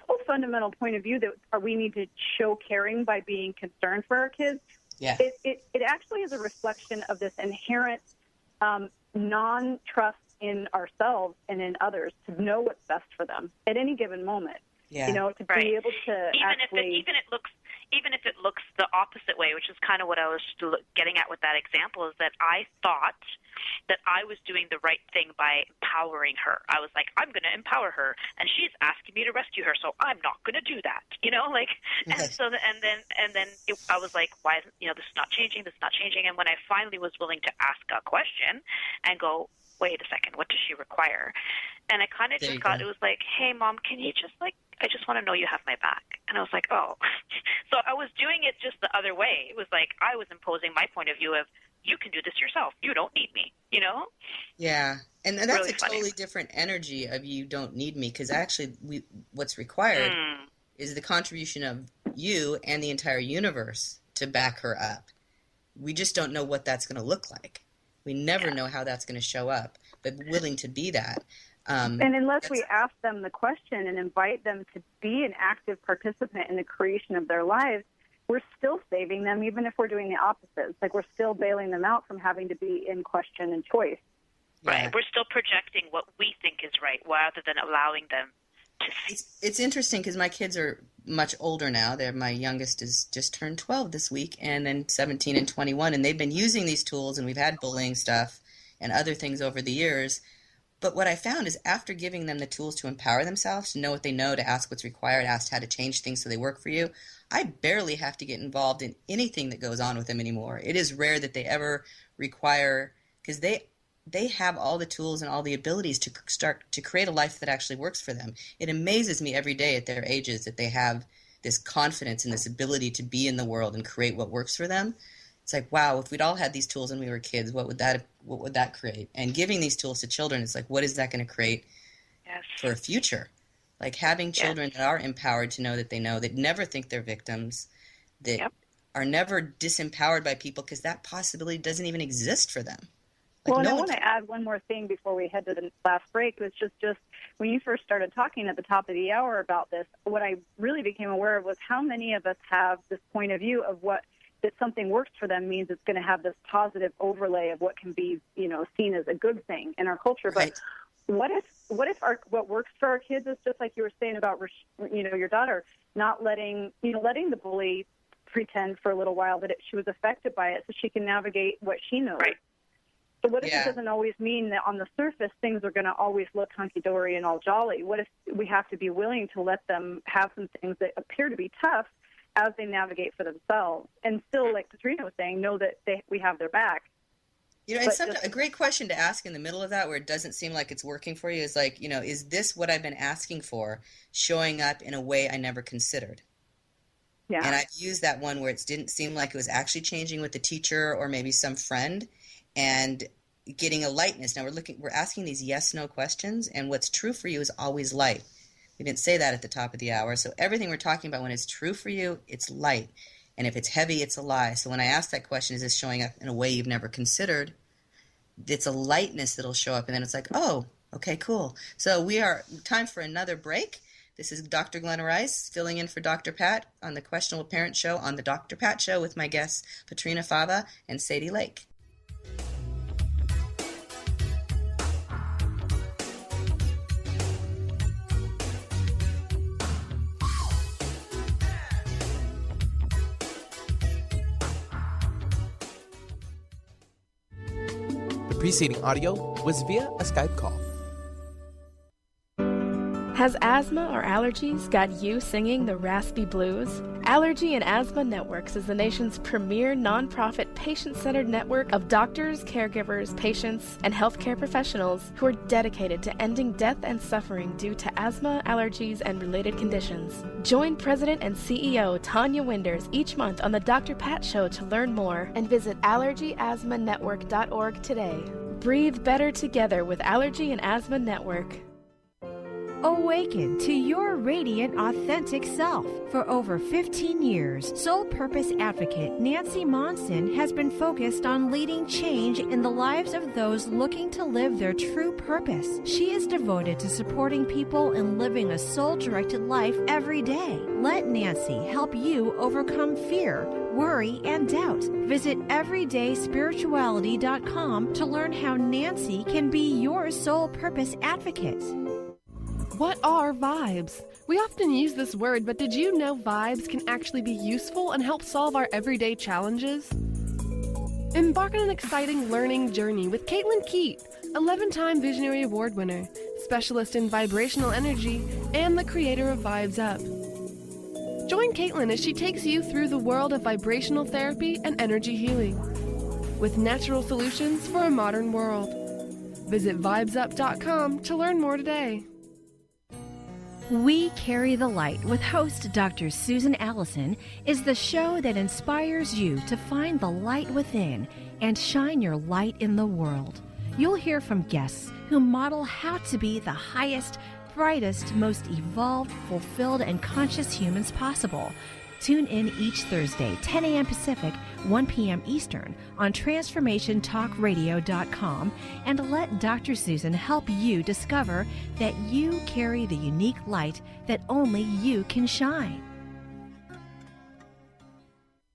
whole fundamental point of view that we need to show caring by being concerned for our kids, it actually is a reflection of this inherent non-trust in ourselves and in others to know what's best for them at any given moment.
Yeah.
To be able to
even if it looks even if it looks the opposite way, which is kind of what I was getting at with that example, is that I thought that I was doing the right thing by empowering her. I was like, I'm going to empower her, and she's asking me to rescue her, so I'm not going to do that, And so, and then I was like, why isn't this is not changing? This is not changing. And when I finally was willing to ask a question and go, wait a second, what does she require? And I kind of just got, it was like, hey, Mom, can you just I just want to know you have my back. And I was like, oh. So I was doing it just the other way. It was like I was imposing my point of view of, you can do this yourself. You don't need me,
Yeah. And that's
really
a totally different energy of you don't need me, because actually what's required is the contribution of you and the entire universe to back her up. We just don't know what that's going to look like. We never know how that's going to show up, but willing to be that.
And unless we ask them the question and invite them to be an active participant in the creation of their lives, we're still saving them, even if we're doing the opposite. It's like we're still bailing them out from having to be in question and choice.
Right. We're still projecting what we think is right rather than allowing them to see.
It's interesting because my kids are much older now. My youngest is just turned 12 this week, and then 17 and 21, and they've been using these tools, and we've had bullying stuff and other things over the years. But what I found is after giving them the tools to empower themselves, to know what they know, to ask what's required, ask how to change things so they work for you, I barely have to get involved in anything that goes on with them anymore. It is rare that they ever require, because they have all the tools and all the abilities to start to create a life that actually works for them. It amazes me every day at their ages that they have this confidence and this ability to be in the world and create what works for them. It's like, wow, if we'd all had these tools when we were kids, what would that create? And giving these tools to children, it's like, what is that going to create for a future? Like having children that are empowered to know, that never think they're victims, that are never disempowered by people, because that possibility doesn't even exist for them.
Well, and I want to add one more thing before we head to the last break. It was just when you first started talking at the top of the hour about this, what I really became aware of was how many of us have this point of view of what that something works for them means it's going to have this positive overlay of what can be, seen as a good thing in our culture. But what if what works for our kids is just like you were saying about, your daughter, not letting the bully pretend for a little while that she was affected by it so she can navigate what she knows. Right. So what if it doesn't always mean that on the surface things are going to always look hunky-dory and all jolly? What if we have to be willing to let them have some things that appear to be tough as they navigate for themselves, and still, like Katrina was saying, know that we have their back?
It's a great question to ask in the middle of that, where it doesn't seem like it's working for you, is like, is this what I've been asking for showing up in a way I never considered? Yeah. And I've used that one where it didn't seem like it was actually changing with the teacher or maybe some friend, and getting a lightness. Now we're asking these yes/no questions, and what's true for you is always light. We didn't say that at the top of the hour. So everything we're talking about, when it's true for you, it's light. And if it's heavy, it's a lie. So when I ask that question, is this showing up in a way you've never considered? It's a lightness that'll show up. And then it's like, oh, okay, cool. So we are time for another break. This is Dr. Glenna Rice filling in for Dr. Pat on the Questionable Parent Show on the Dr. Pat Show with my guests, Patrina Fava and Sadie Lake.
The preceding audio was via a Skype call.
Has asthma or allergies got you singing the raspy blues? Allergy and Asthma Networks is the nation's premier nonprofit patient-centered network of doctors, caregivers, patients, and healthcare professionals who are dedicated to ending death and suffering due to asthma, allergies, and related conditions. Join President and CEO Tanya Winders each month on the Dr. Pat Show to learn more, and visit allergyasthmanetwork.org today. Breathe better together with Allergy and Asthma Network.
Awaken to your radiant, authentic self. For over 15 years, Soul Purpose Advocate Nancy Monson has been focused on leading change in the lives of those looking to live their true purpose. She is devoted to supporting people in living a soul-directed life every day. Let Nancy help you overcome fear, worry, and doubt. Visit everydayspirituality.com to learn how Nancy can be your soul purpose advocate.
What are vibes? We often use this word, but did you know vibes can actually be useful and help solve our everyday challenges? Embark on an exciting learning journey with Caitlin Keat, 11-time Visionary Award winner, specialist in vibrational energy, and the creator of Vibes Up. Join Caitlin as she takes you through the world of vibrational therapy and energy healing, with natural solutions for a modern world. Visit vibesup.com to learn more today.
We Carry the Light with host Dr. Susan Allison is the show that inspires you to find the light within and shine your light in the world. You'll hear from guests who model how to be the highest, brightest, most evolved, fulfilled, and conscious humans possible. Tune in each Thursday, 10 a.m. Pacific, 1 p.m. Eastern on TransformationTalkRadio.com and let Dr. Susan help you discover that you carry the unique light that only you can shine.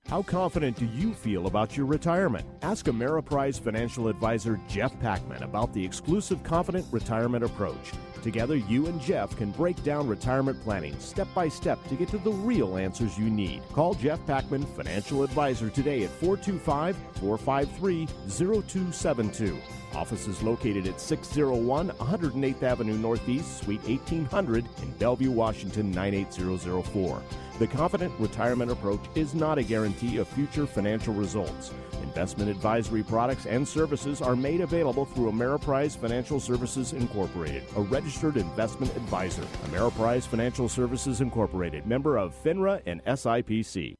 How confident do you feel about your retirement? Ask Ameriprise financial advisor Jeff Packman about the exclusive Confident Retirement Approach. Together, you and Jeff can break down retirement planning step by step to get to the real answers you need. Call Jeff Packman, financial advisor, today at 425-453-0272. Office is located at 601 108th Avenue Northeast, Suite 1800 in Bellevue, Washington, 98004. The Confident Retirement Approach is not a guarantee of future financial results. Investment advisory products and services are made available through Ameriprise Financial Services Incorporated, a registered investment advisor. Ameriprise Financial Services Incorporated, member of FINRA and SIPC.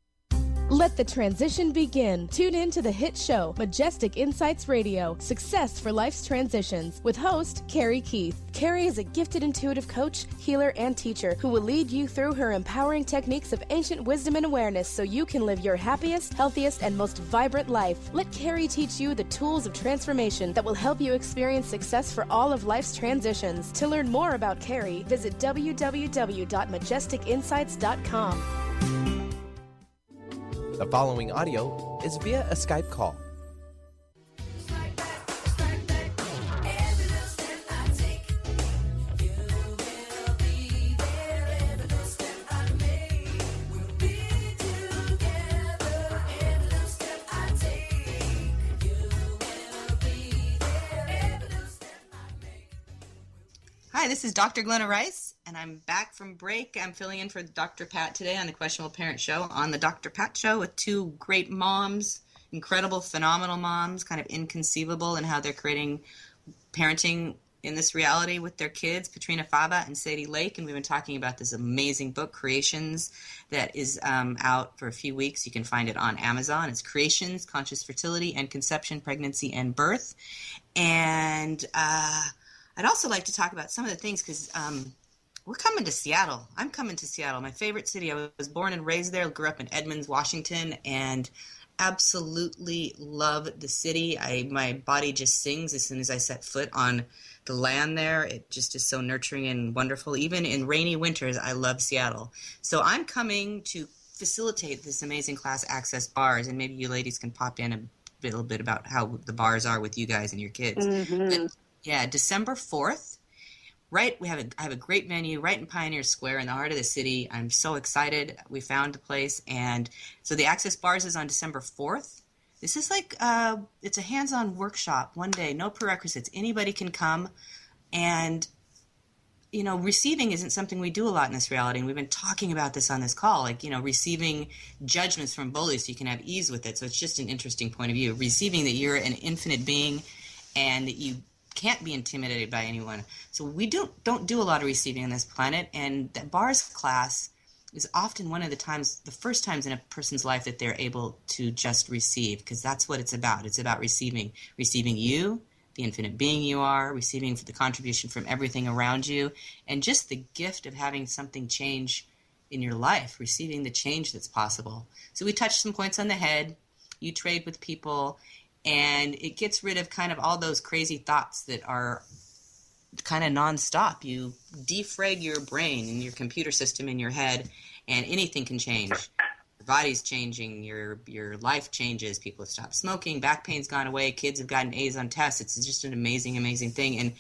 Let the transition begin. Tune in to the hit show, Majestic Insights Radio, Success for Life's Transitions, with host Carrie Keith. Carrie is a gifted intuitive coach, healer, and teacher who will lead you through her empowering techniques of ancient wisdom and awareness so you can live your happiest, healthiest, and most vibrant life. Let Carrie teach you the tools of transformation that will help you experience success for all of life's transitions. To learn more about Carrie, visit www.majesticinsights.com.
The following audio is via a Skype call.
Hi, this is Dr. Glenna Rice, and I'm back from break. I'm filling in for Dr. Pat today on the Questionable Parent Show, on the Dr. Pat Show, with two great moms, incredible, phenomenal moms, kind of inconceivable in how they're creating parenting in this reality with their kids, Katrina Fava and Sadie Lake, and we've been talking about this amazing book, Creations, that is out for a few weeks. You can find it on Amazon. It's Creations, Conscious Fertility and Conception, Pregnancy, and Birth. And I'd also like to talk about some of the things because we're coming to Seattle. I'm coming to Seattle, my favorite city. I was born and raised there, grew up in Edmonds, Washington, and absolutely love the city. My body just sings as soon as I set foot on the land there. It just is so nurturing and wonderful. Even in rainy winters, I love Seattle. So I'm coming to facilitate this amazing class Access Bars, and maybe you ladies can pop in a little bit about how the bars are with you guys and your kids.
Mm-hmm.
But, yeah, December 4th, I have a great venue right in Pioneer Square in the heart of the city. I'm so excited. We found the place. And so the Access Bars is on December 4th. This is like, it's a hands-on workshop, one day, no prerequisites. Anybody can come. And, you know, receiving isn't something we do a lot in this reality. And we've been talking about this on this call, like, you know, receiving judgments from bullies so you can have ease with it. So it's just an interesting point of view. Receiving that you're an infinite being and that you can't be intimidated by anyone. So we don't do a lot of receiving on this planet, and the bars class is often one of the first times in a person's life that they're able to just receive, because that's what it's about. It's about receiving you, the infinite being you are, receiving the contribution from everything around you, and just the gift of having something change in your life, receiving the change that's possible. So we touch some points on the head. You trade with people. And it gets rid of kind of all those crazy thoughts that are kind of nonstop. You defrag your brain and your computer system in your head, and anything can change. Your body's changing, your life changes, people have stopped smoking, back pain's gone away, kids have gotten A's on tests. It's just an amazing, amazing thing. And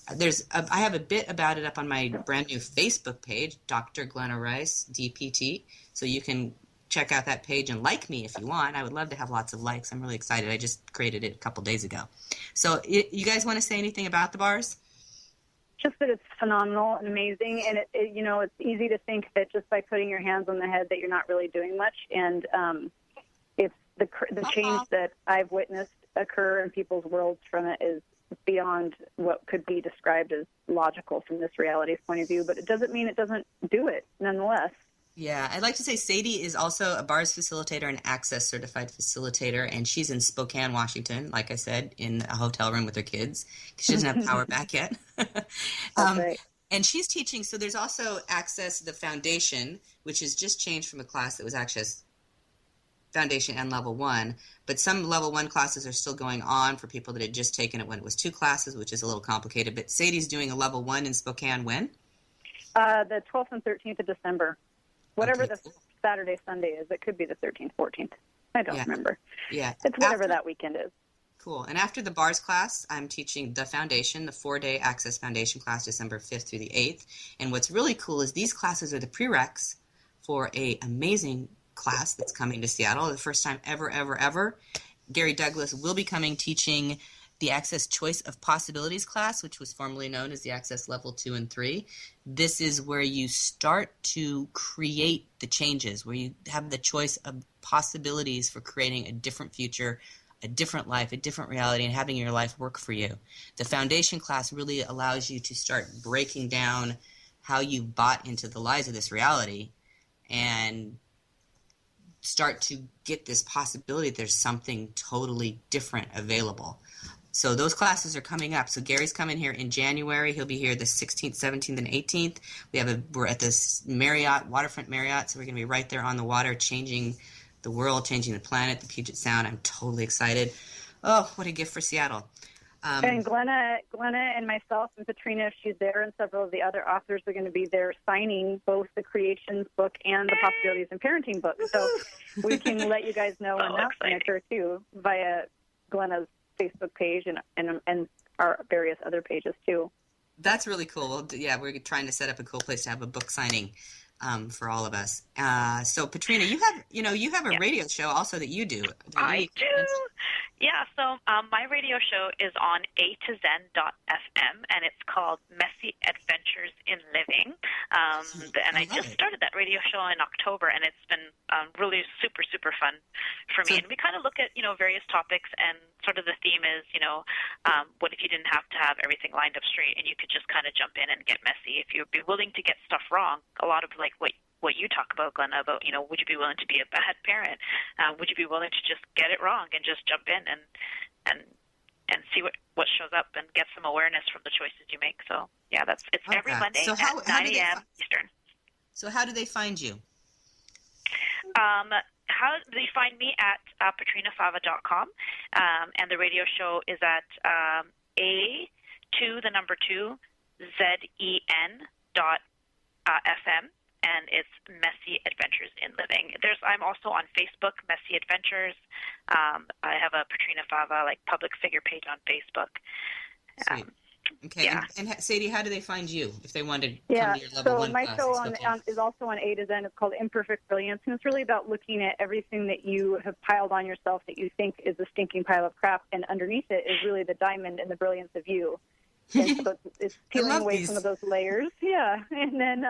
I have a bit about it up on my brand new Facebook page, Dr. Glenna Rice, DPT. So you can check out that page and like me if you want. I would love to have lots of likes. I'm really excited. I just created it a couple days ago. So you guys want to say anything about the bars?
Just that it's phenomenal and amazing, and it's easy to think that just by putting your hands on the head that you're not really doing much, and it's the change that I've witnessed occur in people's worlds from it is beyond what could be described as logical from this reality's point of view, but it doesn't mean it doesn't do it nonetheless.
Yeah, I'd like to say Sadie is also a BARS facilitator and Access certified facilitator, and she's in Spokane, Washington, like I said, in a hotel room with her kids. She doesn't have power back yet.
Right.
And she's teaching, so there's also Access the Foundation, which has just changed from a class that was Access Foundation and Level 1, but some Level 1 classes are still going on for people that had just taken it when it was 2 classes, which is a little complicated. But Sadie's doing a Level 1 in Spokane when?
The 12th and 13th of December. Whatever
Okay,
the Saturday, Sunday is. It could be the 13th, 14th. I don't remember.
Yeah.
It's whatever that weekend is.
Cool. And after the BARS class, I'm teaching the Foundation, the 4-day Access Foundation class, December 5th through the 8th. And what's really cool is these classes are the prereqs for a amazing class that's coming to Seattle. The first time ever. Gary Douglas will be coming teaching the Access Choice of Possibilities class, which was formerly known as the Access Level 2 and 3. This is where you start to create the changes, where you have the choice of possibilities for creating a different future, a different life, a different reality, and having your life work for you. The Foundation class really allows you to start breaking down how you bought into the lies of this reality and start to get this possibility that there's something totally different available. So those classes are coming up. So Gary's coming here in January. He'll be here the 16th, 17th, and 18th. We're at this Marriott, Waterfront Marriott, so we're going to be right there on the water, changing the world, changing the planet, the Puget Sound. I'm totally excited. Oh, what a gift for Seattle.
And Glenna and myself and Patrina, if she's there, and several of the other authors are going to be there signing both the Creations book and the Possibilities in Parenting book. So we can let you guys know when that's going to occur, too, via Glenna's Facebook page and our various other pages too.
That's really cool. Well, yeah, we're trying to set up a cool place to have a book signing for all of us. So Patrina, you have a radio show also that you do.
I do. Yeah, so my radio show is on A2Zen.fm, and it's called Messy Adventures in Living. And I just started that radio show in October, and it's been really super, super fun for me. And we kind of look at, various topics, and sort of the theme is, what if you didn't have to have everything lined up straight, and you could just kind of jump in and get messy? If you'd be willing to get stuff wrong, a lot of like what you talk about, Glenna, about, would you be willing to be a bad parent? Would you be willing to just get it wrong and just jump in and see what shows up and get some awareness from the choices you make? So, yeah, it's every Monday at 9 a.m. Eastern.
So how do they find you?
How they find me at patrinafava.com, and the radio show is at A2, ZEN.FM. And it's Messy Adventures in Living. I'm also on Facebook, Messy Adventures. I have a Patrina Fava public figure page on Facebook.
Sweet. Okay. Yeah. And Sadie, how do they find you if they want to come to your level 1
class? So my show is also on A to Zen. It's called Imperfect Brilliance, and it's really about looking at everything that you have piled on yourself that you think is a stinking pile of crap, and underneath it is really the diamond and the brilliance of you. And so it's peeling away some of those layers. Yeah. And then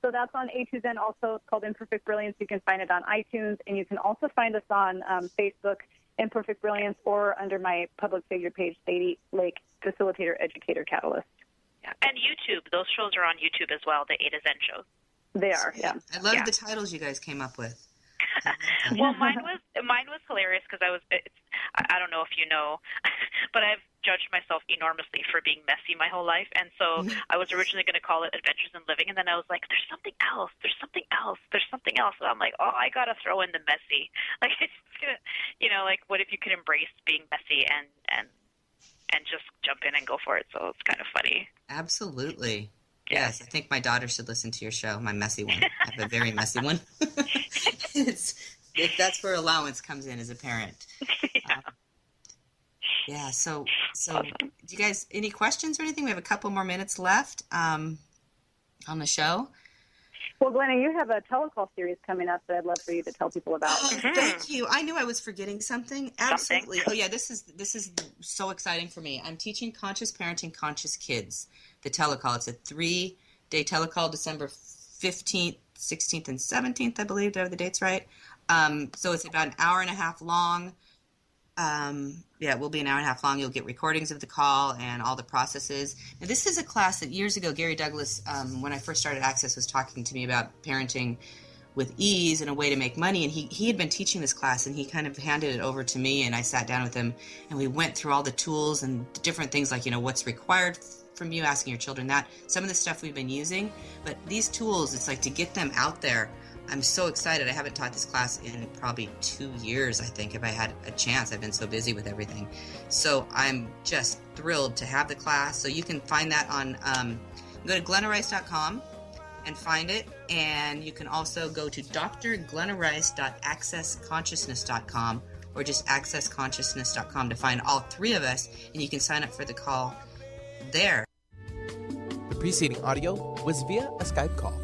so that's on A2Zen also. It's called Imperfect Brilliance. You can find it on iTunes, and you can also find us on Facebook, Imperfect Brilliance, or under my public figure page, Sadie Lake, Facilitator, Educator, Catalyst.
Yeah. And YouTube. Those shows are on YouTube as well, the A to Zen shows.
They are, yeah.
I love the titles you guys came up with.
Well, mine was hilarious because I don't know if you know, but I've judged myself enormously for being messy my whole life, and so I was originally going to call it Adventures in Living, and then I was like, there's something else, and I'm like, oh, I got to throw in the messy, what if you could embrace being messy and just jump in and go for it? So it's kind of funny.
Absolutely. Yes, I think my daughter should listen to your show, my messy one. I have a very messy one. That's where allowance comes in as a parent. Yeah. So do you guys, any questions or anything? We have a couple more minutes left on the show.
Well, Glenna, you have a telecall series coming up that I'd love for you to tell people about.
Thank you. I knew I was forgetting something. Absolutely. Oh yeah, this is so exciting for me. I'm teaching Conscious Parenting, Conscious Kids, the telecall. It's a 3-day telecall, December 15th, 16th, and 17th, I believe. Do I have the dates right? So it's about an hour and a half long. It will be an hour and a half long. You'll get recordings of the call and all the processes. Now, this is a class that years ago, Gary Douglas, when I first started Access, was talking to me about parenting with ease and a way to make money. And he had been teaching this class, and he kind of handed it over to me, and I sat down with him, and we went through all the tools and different things like, what's required from you, asking your children that. Some of the stuff we've been using, but these tools, it's like to get them out there. I'm so excited. I haven't taught this class in probably 2 years, I think, if I had a chance. I've been so busy with everything. So I'm just thrilled to have the class. So you can find that on, go to glennarice.com and find it. And you can also go to drglennarice.accessconsciousness.com or just accessconsciousness.com to find all 3 of us. And you can sign up for the call there.
The preceding audio was via a Skype call.